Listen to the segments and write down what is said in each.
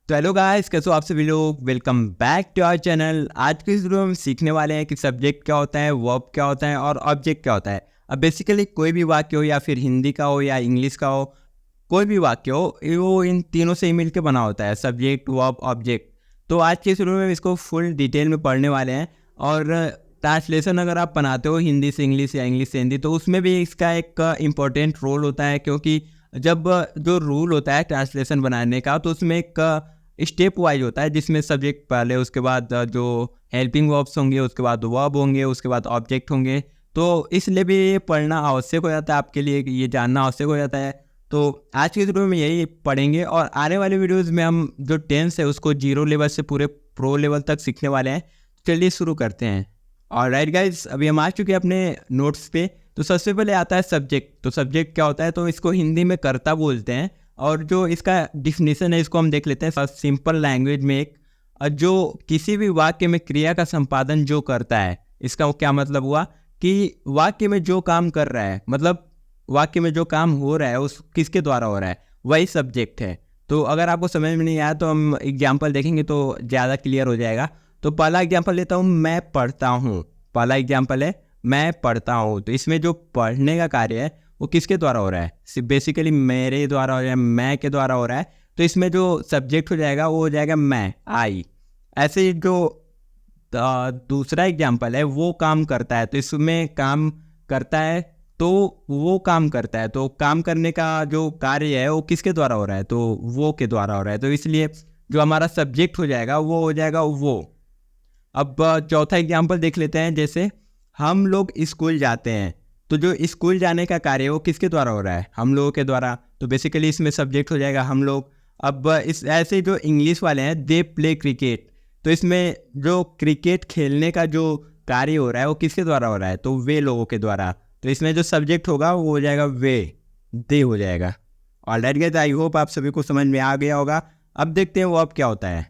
तो hello guys, कैसे हो आप सभी लोग। Welcome back to our channel. आज के इस वीडियो में हम सीखने वाले हैं कि सब्जेक्ट क्या होता है, वर्ब क्या होता है और ऑब्जेक्ट क्या होता है। अब बेसिकली कोई भी वाक्य हो, या फिर हिंदी का हो या इंग्लिश का हो, कोई भी वाक्य हो, वो इन तीनों से ही मिलकर बना होता है, सब्जेक्ट वर्ब ऑब्जेक्ट। तो आज के इस वीडियो में इसको फुल डिटेल में पढ़ने वाले हैं। और ट्रांसलेशन अगर आप बनाते हो हिंदी से इंग्लिश या इंग्लिश से हिंदी, तो उसमें भी इसका एक इम्पोर्टेंट रोल होता है। क्योंकि जब जो रूल होता है ट्रांसलेशन बनाने का, तो उसमें एक स्टेप वाइज होता है, जिसमें सब्जेक्ट पहले, उसके बाद जो हेल्पिंग वर्ब्स होंगे, उसके बाद वर्ब होंगे, उसके बाद ऑब्जेक्ट होंगे। तो इसलिए भी ये पढ़ना आवश्यक हो जाता है, आपके लिए ये जानना आवश्यक हो जाता है। तो आज के वीडियो में यही पढ़ेंगे, और आने वाले वीडियोस में हम जो टेंस है उसको जीरो लेवल से पूरे प्रो लेवल तक सीखने वाले हैं। चलिए शुरू करते हैं। और राइट गाइज, अभी हम आ चुके हैं अपने नोट्स पे। तो सबसे पहले आता है सब्जेक्ट। तो सब्जेक्ट क्या होता है, तो इसको हिंदी में कर्ता बोलते हैं। और जो इसका डिफिनीशन है, इसको हम देख लेते हैं सिंपल लैंग्वेज में। एक जो किसी भी वाक्य में क्रिया का संपादन जो करता है, इसका क्या मतलब हुआ कि वाक्य में जो काम कर रहा है, मतलब वाक्य में जो काम हो रहा है उस किसके द्वारा हो रहा है, वही सब्जेक्ट है। तो अगर आपको समझ में नहीं आया तो हम एग्जाम्पल देखेंगे तो ज़्यादा क्लियर हो जाएगा। तो पहला एग्जाम्पल लेता हूँ, मैं पढ़ता हूँ। पहला एग्जाम्पल है मैं पढ़ता हूँ। तो इसमें जो पढ़ने का कार्य है वो किसके द्वारा हो रहा है, सिर्फ बेसिकली मेरे द्वारा हो रहा है, मैं के द्वारा हो रहा है। तो इसमें जो सब्जेक्ट हो जाएगा वो हो जाएगा मैं, आई। ऐसे ही जो दूसरा एग्जाम्पल है, वो काम करता है। तो इसमें काम करता है, तो वो काम करता है। तो काम करने का जो कार्य है वो किसके द्वारा हो रहा है, तो वो के द्वारा हो रहा है। तो इसलिए जो हमारा सब्जेक्ट हो जाएगा वो हो जाएगा वो। अब चौथा एग्जाम्पल देख लेते हैं। जैसे हम लोग स्कूल जाते हैं, तो जो स्कूल जाने का कार्य है वो किसके द्वारा हो रहा है, हम लोगों के द्वारा। तो बेसिकली इसमें सब्जेक्ट हो जाएगा हम लोग। अब इस ऐसे जो इंग्लिश वाले हैं, दे प्ले क्रिकेट। तो इसमें जो क्रिकेट खेलने का जो कार्य हो रहा है वो किसके द्वारा हो रहा है, तो वे लोगों के द्वारा। तो इसमें जो सब्जेक्ट होगा वो हो जाएगा वे, दे हो जाएगा। ऑलराइट गाइस, आई होप आप सभी को समझ में आ गया होगा। अब देखते हैं वर्ब क्या होता है।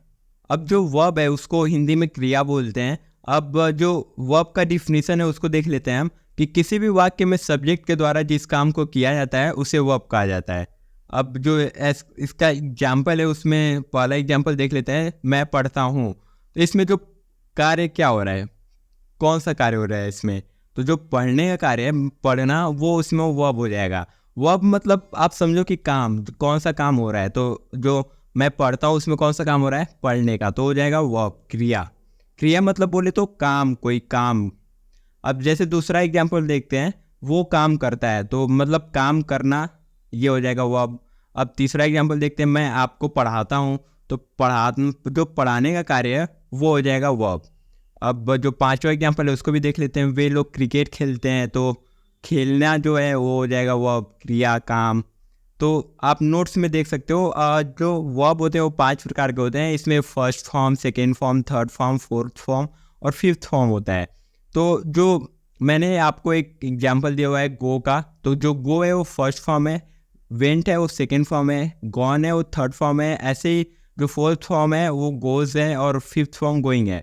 अब जो वर्ब है उसको हिंदी में क्रिया बोलते हैं। अब जो वर्ब का डिफिनीशन है उसको देख लेते हैं हम, कि किसी भी वाक्य में सब्जेक्ट के द्वारा जिस काम को किया जाता है उसे वर्ब कहा जाता है। अब जो इसका एग्जाम्पल है, उसमें पहला एग्जाम्पल देख लेते हैं, मैं पढ़ता हूँ। तो इसमें जो कार्य क्या हो रहा है, कौन सा कार्य हो रहा है इसमें, तो जो पढ़ने का कार्य है, पढ़ना, वो उसमें वर्ब हो जाएगा। वर्ब मतलब आप समझो कि काम, कौन सा काम हो रहा है। तो जो मैं पढ़ता हूँ उसमें कौन सा काम हो रहा है, पढ़ने का, तो हो जाएगा वर्ब, क्रिया। क्रिया मतलब बोले तो काम, कोई काम। अब जैसे दूसरा एग्जाम्पल देखते हैं, वो काम करता है, तो मतलब काम करना, ये हो जाएगा वर्ब। अब तीसरा एग्जाम्पल देखते हैं, मैं आपको पढ़ाता हूँ। तो जो पढ़ाने का कार्य है वो हो जाएगा वर्ब। अब जो पांचवा एग्जाम्पल है उसको भी देख लेते हैं, वे लोग क्रिकेट खेलते हैं। तो खेलना जो है वो हो जाएगा वर्ब, क्रिया, काम। तो आप नोट्स में देख सकते हो, जो वर्ब होते हैं वो 5 प्रकार के होते हैं। इसमें first form, second form, third form, fourth form और फिफ्थ फॉर्म होता है। तो जो मैंने आपको एक एग्जांपल दिया हुआ है गो का, तो जो गो है वो फर्स्ट फॉर्म है, वेंट है वो सेकेंड फॉर्म है, गॉन है वो थर्ड फॉर्म है। ऐसे ही जो फोर्थ फॉर्म है वो गोज है, और फिफ्थ फॉर्म गोइंग है।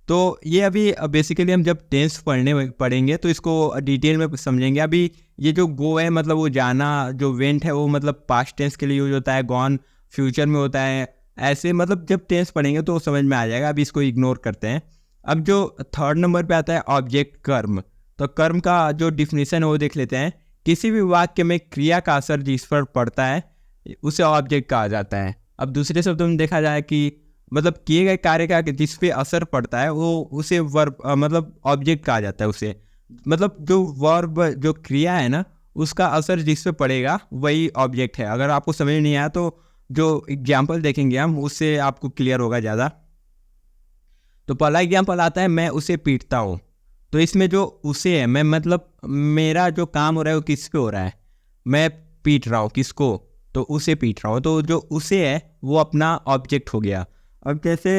तो ये अभी बेसिकली हम जब टेंस पढ़ेंगे तो इसको डिटेल में समझेंगे। अभी ये जो गो है मतलब वो जाना, जो वेंट है वो मतलब पास्ट टेंस के लिए यूज होता है, गॉन फ्यूचर में होता है। ऐसे मतलब जब टेंस पढ़ेंगे तो समझ में आ जाएगा, अभी इसको इग्नोर करते हैं। अब जो थर्ड नंबर पे आता है ऑब्जेक्ट, कर्म। तो कर्म का जो डिफिनीशन है वो देख लेते हैं। किसी भी वाक्य में क्रिया का असर जिस पर पड़ता है उसे ऑब्जेक्ट कहा जाता है। अब दूसरे शब्दों में देखा जाए कि मतलब किए गए कार्य का जिस पे असर पड़ता है वो उसे वर्ब मतलब ऑब्जेक्ट कहा जाता है उसे। मतलब जो वर्ब, जो क्रिया है ना, उसका असर जिस पे पड़ेगा वही ऑब्जेक्ट है। अगर आपको समझ नहीं आया तो जो एग्जाम्पल देखेंगे हम, उससे आपको क्लियर होगा ज़्यादा। तो पहला एग्जाम्पल आता है, मैं उसे पीटता हूँ। तो इसमें जो उसे है, मैं मतलब मेरा जो काम हो रहा है वो किस पे हो रहा है, मैं पीट रहा हूँ किसको, तो उसे पीट रहा हूँ। तो जो उसे है वो अपना ऑब्जेक्ट हो गया। अब जैसे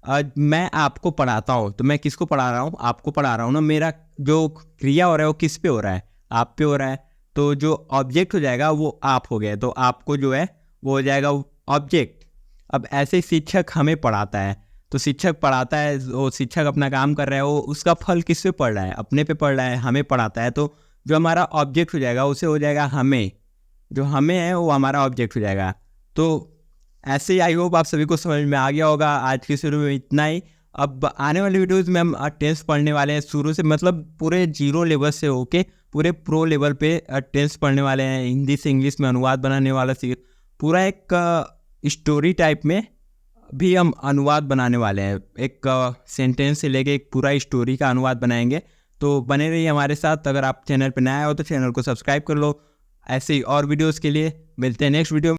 मैं आपको पढ़ाता हूँ, तो मैं किसको पढ़ा रहा हूँ, आपको पढ़ा रहा हूँ ना। मेरा जो क्रिया हो रहा है वो किस पे हो रहा है, आप पे हो रहा है। तो जो ऑब्जेक्ट हो जाएगा वो आप हो गया, तो आपको जो है वो हो जाएगा ऑब्जेक्ट। अब ऐसे ही शिक्षक हमें पढ़ाता है। तो शिक्षक पढ़ाता है, वो शिक्षक अपना काम कर रहा है, वो उसका फल किस पे पड़ रहा है, अपने पे पड़ रहा है, हमें पढ़ाता है। तो जो हमारा ऑब्जेक्ट हो जाएगा उसे हो जाएगा हमें, जो हमें है वो हमारा ऑब्जेक्ट हो जाएगा। तो ऐसे ही आई होप आप सभी को समझ में आ गया होगा। आज की वीडियो में इतना ही। अब आने वाली वीडियोस में हम टेंस पढ़ने वाले हैं शुरू से, मतलब पूरे 0 लेवल से होके पूरे प्रो लेवल पे टेंस पढ़ने वाले हैं। हिंदी से इंग्लिश में अनुवाद बनाने वाला पूरा एक स्टोरी टाइप में भी हम अनुवाद बनाने वाले हैं। एक सेंटेंस से लेके एक पूरा स्टोरी का अनुवाद बनाएंगे। तो बने रहिए हमारे साथ। अगर आप चैनल पर नया हो तो चैनल को सब्सक्राइब कर लो। ऐसे ही और वीडियोस के लिए मिलते हैं नेक्स्ट वीडियो में।